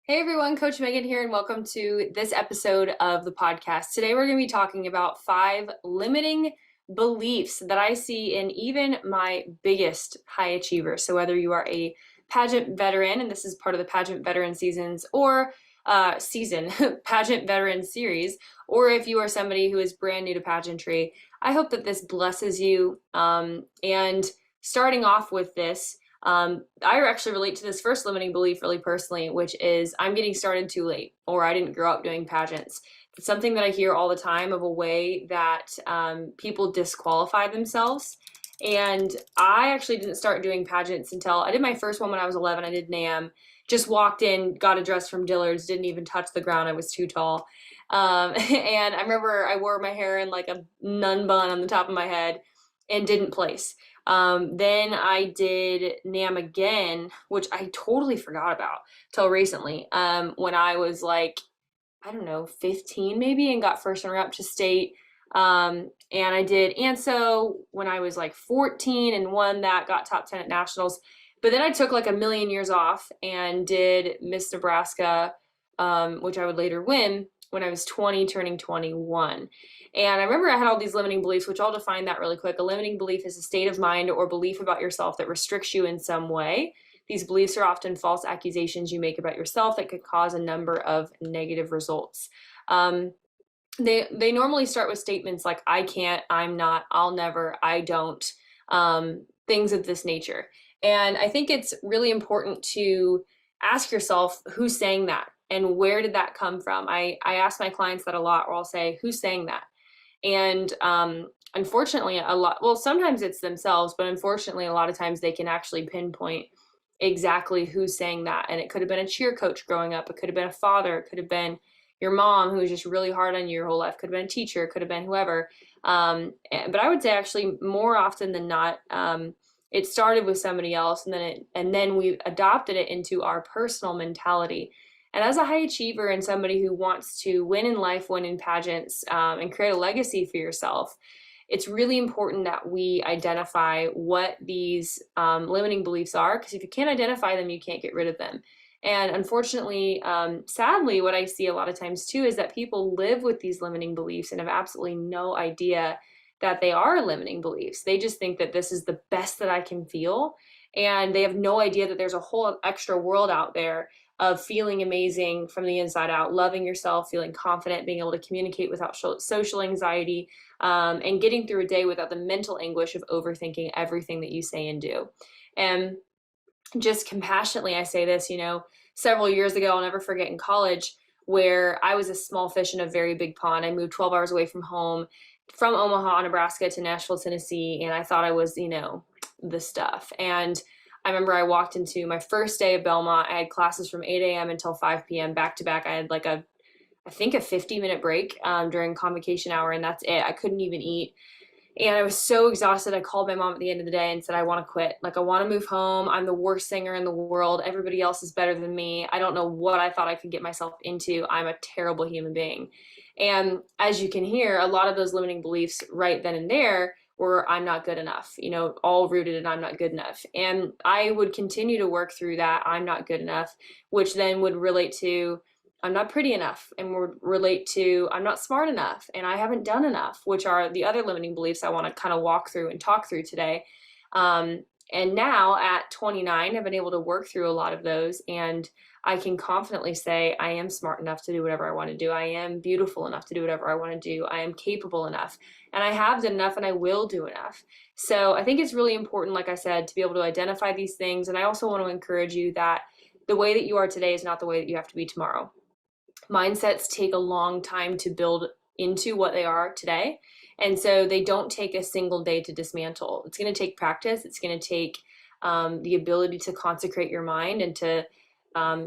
Hey everyone, Coach Megan here, and welcome to this episode of the podcast. Today we're going to be talking about 5 limiting beliefs that I see in even my biggest high achievers. So whether you are a pageant veteran, and this is part of the pageant veteran seasons, or pageant veteran series, or if you are somebody who is brand new to pageantry, I hope that this blesses you. And starting off with this, I actually relate to this first limiting belief really personally, which is I'm getting started too late, or I didn't grow up doing pageants. It's something that I hear all the time of a way that people disqualify themselves. And I actually didn't start doing pageants until I did my first one when I was 11. I did NAM, just walked in, got a dress from Dillard's, didn't even touch the ground. I was too tall. And I remember I wore my hair in like a nun bun on the top of my head and didn't place. Then I did NAM again, which I totally forgot about till recently, when I was like, I don't know, 15 maybe, and got first runner up to state. And I did ANSO when I was like 14 and won that, got top 10 at nationals. But then I took like a million years off and did Miss Nebraska, which I would later win when I was 20, turning 21. And I remember I had all these limiting beliefs, which I'll define that really quick. A limiting belief is a state of mind or belief about yourself that restricts you in some way. These beliefs are often false accusations you make about yourself that could cause a number of negative results. They normally start with statements like I can't, I'm not, I'll never, I don't, things of this nature. And I think it's really important to ask yourself who's saying that and where did that come from. I ask my clients that a lot, where I'll say, who's saying that? And unfortunately, well, sometimes it's themselves, but unfortunately, a lot of times they can actually pinpoint exactly who's saying that. And it could have been a cheer coach growing up, it could have been a father, it could have been your mom who was just really hard on you your whole life, could have been a teacher, could have been whoever. But I would say actually more often than not, it started with somebody else, and then we adopted it into our personal mentality. And as a high achiever and somebody who wants to win in life, win in pageants, and create a legacy for yourself, it's really important that we identify what these limiting beliefs are, because if you can't identify them, you can't get rid of them. And unfortunately, sadly, what I see a lot of times too is that people live with these limiting beliefs and have absolutely no idea that they are limiting beliefs. They just think that this is the best that I can feel. And they have no idea that there's a whole extra world out there of feeling amazing from the inside out, loving yourself, feeling confident, being able to communicate without social anxiety, and getting through a day without the mental anguish of overthinking everything that you say and do. And just compassionately, I say this, several years ago, I'll never forget in college, where I was a small fish in a very big pond. I moved 12 hours away from home, from Omaha, Nebraska to Nashville, Tennessee, and I thought I was, the stuff. And I remember I walked into my first day of Belmont. I had classes from 8 a.m. until 5 p.m. back to back. I had like I think a 50-minute break during convocation hour, and that's it. I couldn't even eat. And I was so exhausted. I called my mom at the end of the day and said, I want to quit. Like, I want to move home. I'm the worst singer in the world. Everybody else is better than me. I don't know what I thought I could get myself into. I'm a terrible human being. And as you can hear, a lot of those limiting beliefs right then and there were I'm not good enough, all rooted in I'm not good enough. And I would continue to work through that I'm not good enough, which then would relate to I'm not pretty enough, and would relate to I'm not smart enough and I haven't done enough, which are the other limiting beliefs I want to kind of walk through and talk through today. And now at 29, I've been able to work through a lot of those, and I can confidently say I am smart enough to do whatever I want to do. I am beautiful enough to do whatever I want to do. I am capable enough, and I have done enough, and I will do enough. So I think it's really important, like I said, to be able to identify these things. And I also want to encourage you that the way that you are today is not the way that you have to be tomorrow. Mindsets take a long time to build into what they are today. And so they don't take a single day to dismantle. It's going to take practice. It's going to take the ability to consecrate your mind and to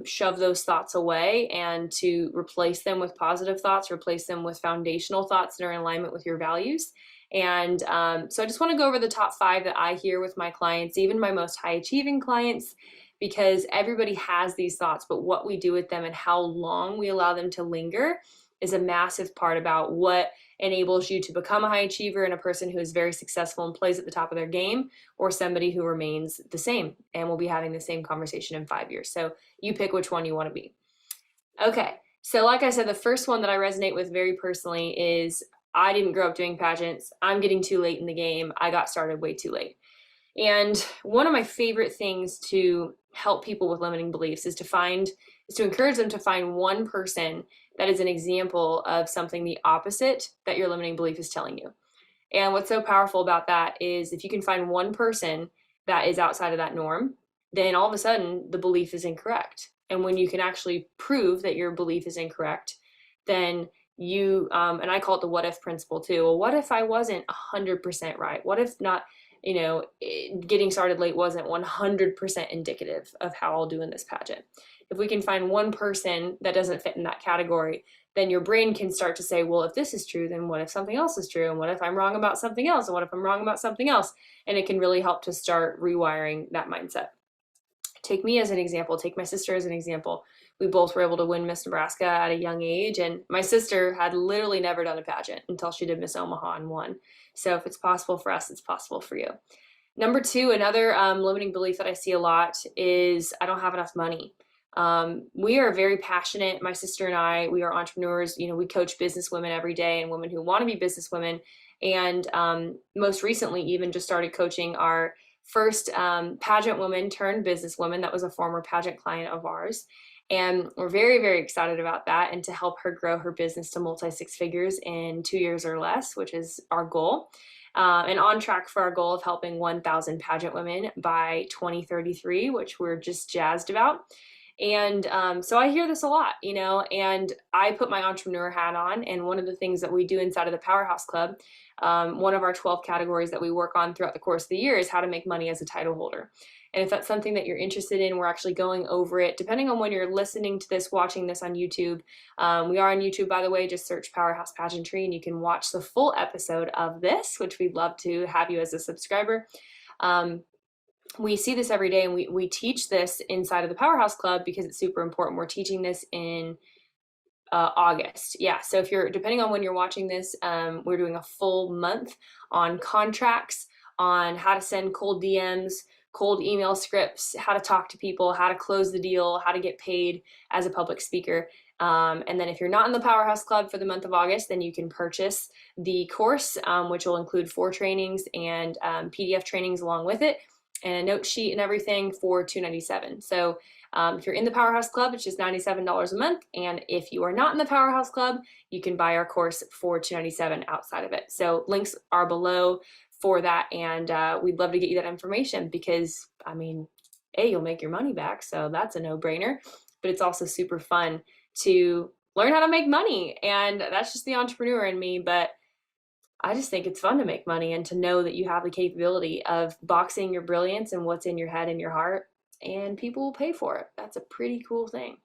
shove those thoughts away and to replace them with positive thoughts, replace them with foundational thoughts that are in alignment with your values. And so I just want to go over the top 5 that I hear with my clients, even my most high achieving clients, because everybody has these thoughts, but what we do with them and how long we allow them to linger is a massive part about what enables you to become a high achiever and a person who is very successful and plays at the top of their game, or somebody who remains the same and will be having the same conversation in 5 years. So you pick which one you want to be. Okay. So like I said, the first one that I resonate with very personally is I didn't grow up doing pageants. I'm getting too late in the game. I got started way too late. And one of my favorite things to help people with limiting beliefs is to encourage them to find one person that is an example of something the opposite that your limiting belief is telling you. And what's so powerful about that is if you can find one person that is outside of that norm, then all of a sudden the belief is incorrect. And when you can actually prove that your belief is incorrect, then and I call it the what if principle too. Well, what if I wasn't 100% right? What if not, getting started late wasn't 100% indicative of how I'll do in this pageant? If we can find one person that doesn't fit in that category, then your brain can start to say, well, if this is true, then what if something else is true? And what if I'm wrong about something else? And what if I'm wrong about something else? And it can really help to start rewiring that mindset. Take me as an example, take my sister as an example. We both were able to win Miss Nebraska at a young age, and my sister had literally never done a pageant until she did Miss Omaha and won. So if it's possible for us, it's possible for you. Number two, another limiting belief that I see a lot is I don't have enough money. We are very passionate. My sister and I, we are entrepreneurs. We coach business women every day and women who want to be business women. And most recently, even just started coaching our first pageant woman turned business woman that was a former pageant client of ours. And we're very, very excited about that and to help her grow her business to multi-six figures in 2 years or less, which is our goal. And on track for our goal of helping 1,000 pageant women by 2033, which we're just jazzed about. And so I hear this a lot, and I put my entrepreneur hat on. And one of the things that we do inside of the Powerhouse Club, one of our 12 categories that we work on throughout the course of the year is how to make money as a title holder. And if that's something that you're interested in, we're actually going over it. Depending on when you're listening to this, watching this on YouTube, we are on YouTube, by the way, just search Powerhouse Pageantry and you can watch the full episode of this, which we'd love to have you as a subscriber. We see this every day, and we teach this inside of the Powerhouse Club because it's super important. We're teaching this in August. Yeah. So if depending on when you're watching this, we're doing a full month on contracts, on how to send cold DMs, cold email scripts, how to talk to people, how to close the deal, how to get paid as a public speaker. And then if you're not in the Powerhouse Club for the month of August, then you can purchase the course, which will include 4 trainings and PDF trainings along with it, and a note sheet and everything for $297. So if you're in the Powerhouse Club, it's just $97 a month. And if you are not in the Powerhouse Club, you can buy our course for $297 outside of it. So links are below for that. And we'd love to get you that information because, you'll make your money back. So that's a no-brainer. But it's also super fun to learn how to make money. And that's just the entrepreneur in me. But I just think it's fun to make money and to know that you have the capability of boxing your brilliance and what's in your head and your heart, and people will pay for it. That's a pretty cool thing.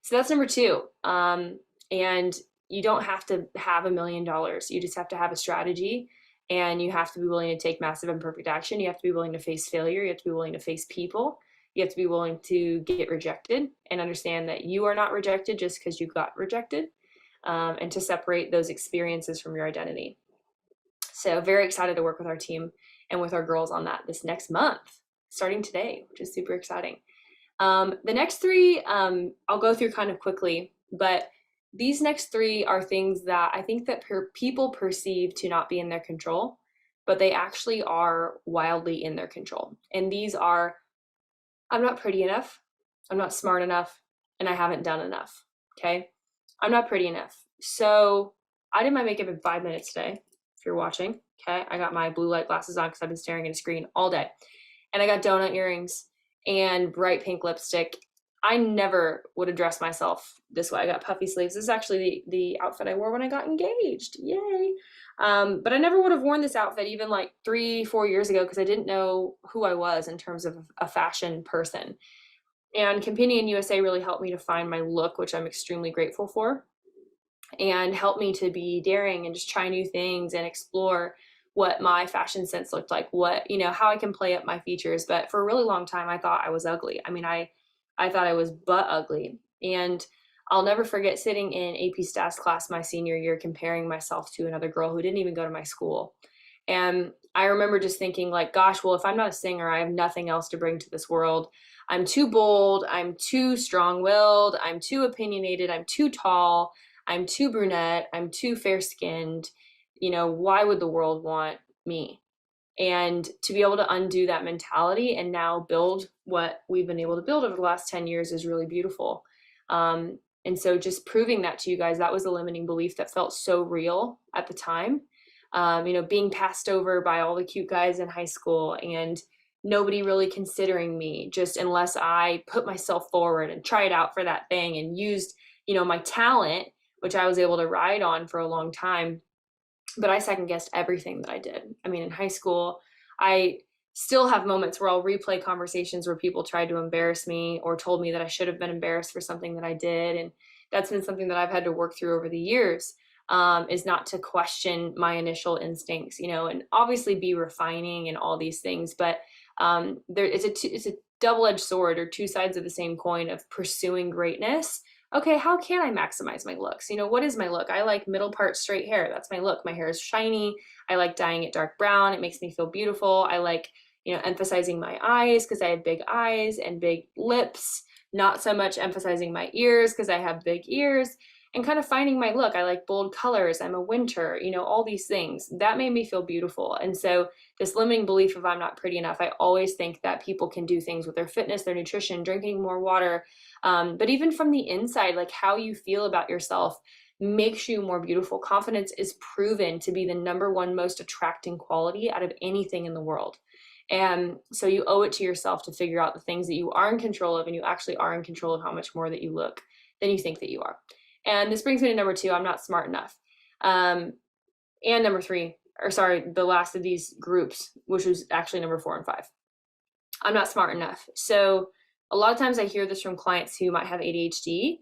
So that's number 2. And you don't have to have $1 million. You just have to have a strategy, and you have to be willing to take massive imperfect action. You have to be willing to face failure. You have to be willing to face people. You have to be willing to get rejected and understand that you are not rejected just because you got rejected, and to separate those experiences from your identity. So very excited to work with our team and with our girls on that this next month, starting today, which is super exciting. The next 3, I'll go through kind of quickly, but these next 3 are things that I think that people perceive to not be in their control, but they actually are wildly in their control. And these are, I'm not pretty enough, I'm not smart enough, and I haven't done enough, okay? I'm not pretty enough. So I did my makeup in 5 minutes today. You're watching, okay? I got my blue light glasses on because I've been staring at a screen all day. And I got donut earrings and bright pink lipstick. I never would have dressed myself this way. I got puffy sleeves. This is actually the outfit I wore when I got engaged. Yay. But I never would have worn this outfit even like 3-4 years ago because I didn't know who I was in terms of a fashion person. And Companion USA really helped me to find my look, which I'm extremely grateful for, and help me to be daring and just try new things and explore what my fashion sense looked like, how I can play up my features. But for a really long time, I thought I was ugly. I thought I was butt ugly. And I'll never forget sitting in AP Stats class my senior year, comparing myself to another girl who didn't even go to my school. And I remember just thinking like, gosh, well, if I'm not a singer, I have nothing else to bring to this world. I'm too bold, I'm too strong-willed, I'm too opinionated, I'm too tall, I'm too brunette, I'm too fair-skinned. Why would the world want me? And to be able to undo that mentality and now build what we've been able to build over the last 10 years is really beautiful. And so just proving that to you guys, that was a limiting belief that felt so real at the time. Being passed over by all the cute guys in high school and nobody really considering me, just unless I put myself forward and tried out for that thing and used, my talent, which I was able to ride on for a long time. But I second guessed everything that I did. I mean, in high school, I still have moments where I'll replay conversations where people tried to embarrass me or told me that I should have been embarrassed for something that I did. And that's been something that I've had to work through over the years, is not to question my initial instincts, and obviously be refining and all these things. But it's a double-edged sword, or two sides of the same coin, of pursuing greatness. Okay, how can I maximize my looks? What is my look? I like middle part straight hair. That's my look. My hair is shiny. I like dyeing it dark brown. It makes me feel beautiful. I like, emphasizing my eyes because I have big eyes and big lips. Not so much emphasizing my ears because I have big ears, and kind of finding my look. I like bold colors. I'm a winter, all these things. That made me feel beautiful. And so this limiting belief of I'm not pretty enough, I always think that people can do things with their fitness, their nutrition, drinking more water. But even from the inside, like how you feel about yourself makes you more beautiful. Confidence is proven to be the number one most attracting quality out of anything in the world. And so you owe it to yourself to figure out the things that you are in control of, and you actually are in control of how much more that you look than you think that you are. And this brings me to number 2, I'm not smart enough. And number 3, or sorry, the last of these groups, which was actually number 4 and 5. I'm not smart enough. So a lot of times I hear this from clients who might have ADHD.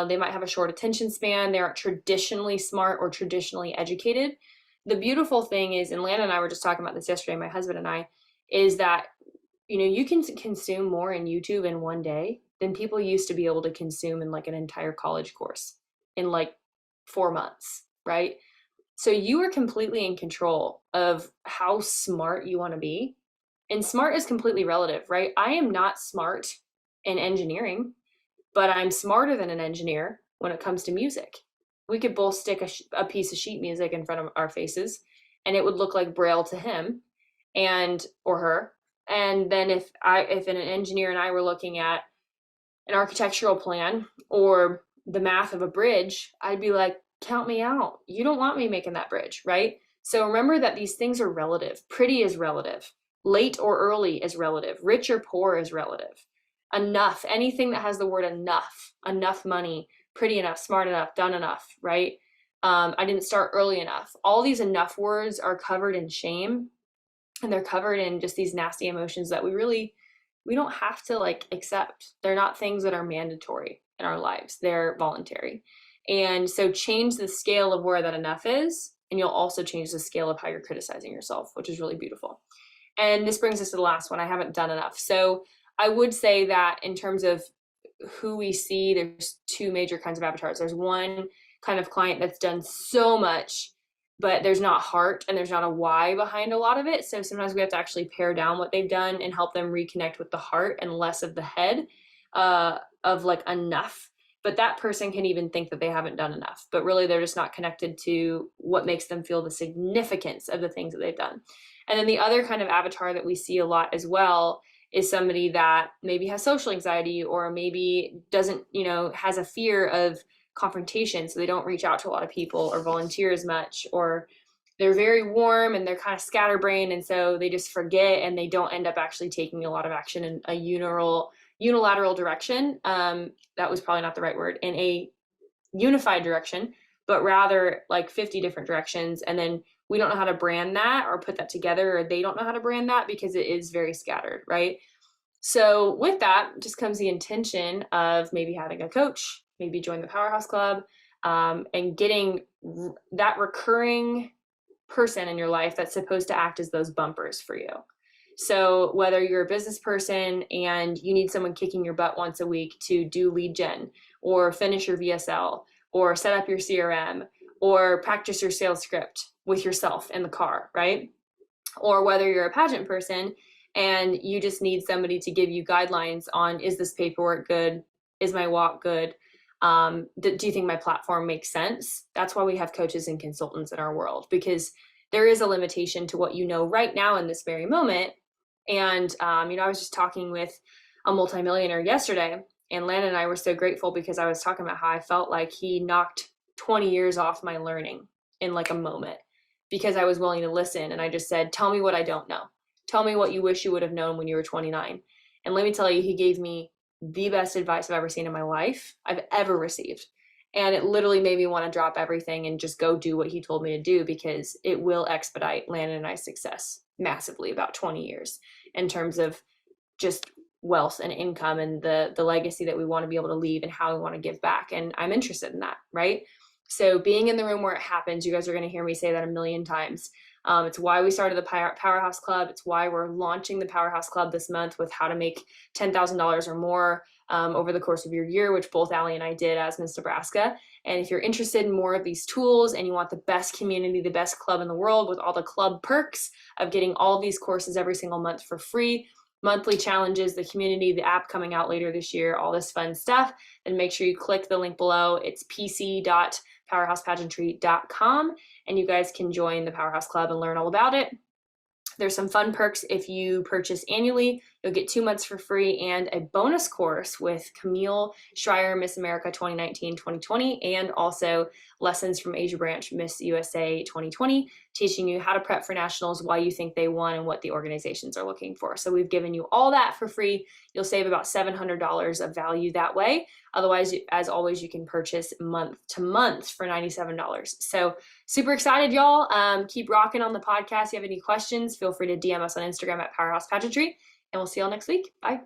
They might have a short attention span. They aren't traditionally smart or traditionally educated. The beautiful thing is, and Lana and I were just talking about this yesterday, my husband and I, is that, you can consume more in YouTube in one day than people used to be able to consume in like an entire college course in like 4 months, right? So you are completely in control of how smart you want to be. And smart is completely relative, right? I am not smart in engineering, but I'm smarter than an engineer when it comes to music. We could both stick a piece of sheet music in front of our faces and it would look like Braille to him or her. And then if an engineer and I were looking at an architectural plan or the math of a bridge, I'd be like, count me out. You don't want me making that bridge, right? So remember that these things are relative. Pretty is relative. Late or early is relative. Rich or poor is relative. Enough, anything that has the word enough money, pretty enough, smart enough, done enough, right? I didn't start early enough. All these enough words are covered in shame, and they're covered in just these nasty emotions that we don't have to like accept. They're not things that are mandatory in our lives. They're voluntary. And so change the scale of where that enough is, and you'll also change the scale of how you're criticizing yourself, which is really beautiful. And this brings us to the last one. I haven't done enough. So I would say that in terms of who we see, there's 2 major kinds of avatars. There's one kind of client that's done so much, but there's not heart and there's not a why behind a lot of it. So sometimes we have to actually pare down what they've done and help them reconnect with the heart and less of the head, of like enough. But that person can even think that they haven't done enough, but really they're just not connected to what makes them feel the significance of the things that they've done. And then the other kind of avatar that we see a lot as well is somebody that maybe has social anxiety, or maybe doesn't, has a fear of confrontation. So they don't reach out to a lot of people or volunteer as much, or they're very warm and they're kind of scatterbrained. And so they just forget and they don't end up actually taking a lot of action in a unilateral direction. That was probably not the right word, in a unified direction, but rather like 50 different directions. And then we don't know how to brand that or put that together, or they don't know how to brand that because it is very scattered, right? So with that just comes the intention of maybe having a coach, maybe join the Powerhouse Club, and getting that recurring person in your life that's supposed to act as those bumpers for you. So whether you're a business person and you need someone kicking your butt once a week to do lead gen, or finish your VSL, or set up your CRM, or practice your sales script with yourself in the car, right? Or whether you're a pageant person and you just need somebody to give you guidelines on, is this paperwork good? Is my walk good? Do you think my platform makes sense? That's why we have coaches and consultants in our world, because there is a limitation to what you know right now in this very moment. And, I was just talking with a multimillionaire yesterday, and Landon and I were so grateful because I was talking about how I felt like he knocked 20 years off my learning in like a moment, because I was willing to listen. And I just said, tell me what I don't know. Tell me what you wish you would have known when you were 29. And let me tell you, he gave me the best advice I've ever seen in my life, I've ever received. And it literally made me want to drop everything and just go do what he told me to do, because it will expedite Landon and I's success massively, about 20 years, in terms of just wealth and income and the legacy that we want to be able to leave and how we want to give back. And I'm interested in that, right? So being in the room where it happens, you guys are going to hear me say that a million times. It's why we started the Powerhouse Club. It's why we're launching the Powerhouse Club this month with how to make $10,000 or more over the course of your year, which both Allie and I did as Miss Nebraska. And if you're interested in more of these tools and you want the best community, the best club in the world with all the club perks of getting all of these courses every single month for free, monthly challenges, the community, the app coming out later this year, all this fun stuff, then make sure you click the link below. It's pc.powerhousepageantry.com, and you guys can join the Powerhouse Club and learn all about it. There's some fun perks if you purchase annually. You'll get 2 months for free and a bonus course with Camille Schreier, Miss America 2019-2020, and also lessons from Asia Branch, Miss USA 2020, teaching you how to prep for nationals, why you think they won, and what the organizations are looking for. So we've given you all that for free. You'll save about $700 of value that way. Otherwise, as always, you can purchase month to month for $97. So super excited, y'all. Keep rocking on the podcast. If you have any questions, feel free to DM us on Instagram at Powerhouse Pageantry, and we'll see y'all next week. Bye.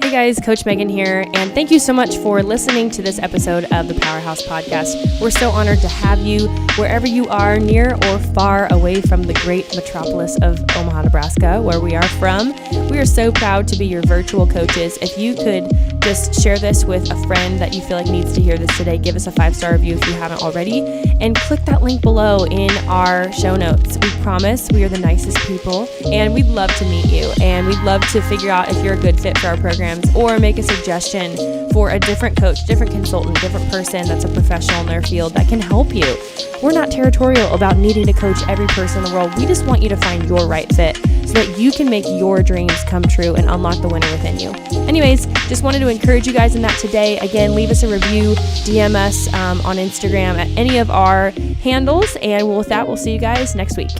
Hey guys, Coach Megan here, and thank you so much for listening to this episode of the Powerhouse Podcast. We're so honored to have you wherever you are, near or far away from the great metropolis of Omaha, Nebraska, where we are from. We are so proud to be your virtual coaches. If you could just share this with a friend that you feel like needs to hear this today, give us a 5-star review if you haven't already, and click that link below in our show notes. We promise we are the nicest people, and we'd love to meet you, and we'd love to figure out if you're a good fit for our programs, or make a suggestion for a different coach, different consultant, different person that's a professional in their field that can help you. We're not territorial about needing to coach every person in the world. We just want you to find your right fit so that you can make your dreams come true and unlock the winner within you. Anyways, just wanted to encourage you guys in that today. Again, leave us a review, DM us on Instagram at any of our handles, and with that, we'll see you guys next week.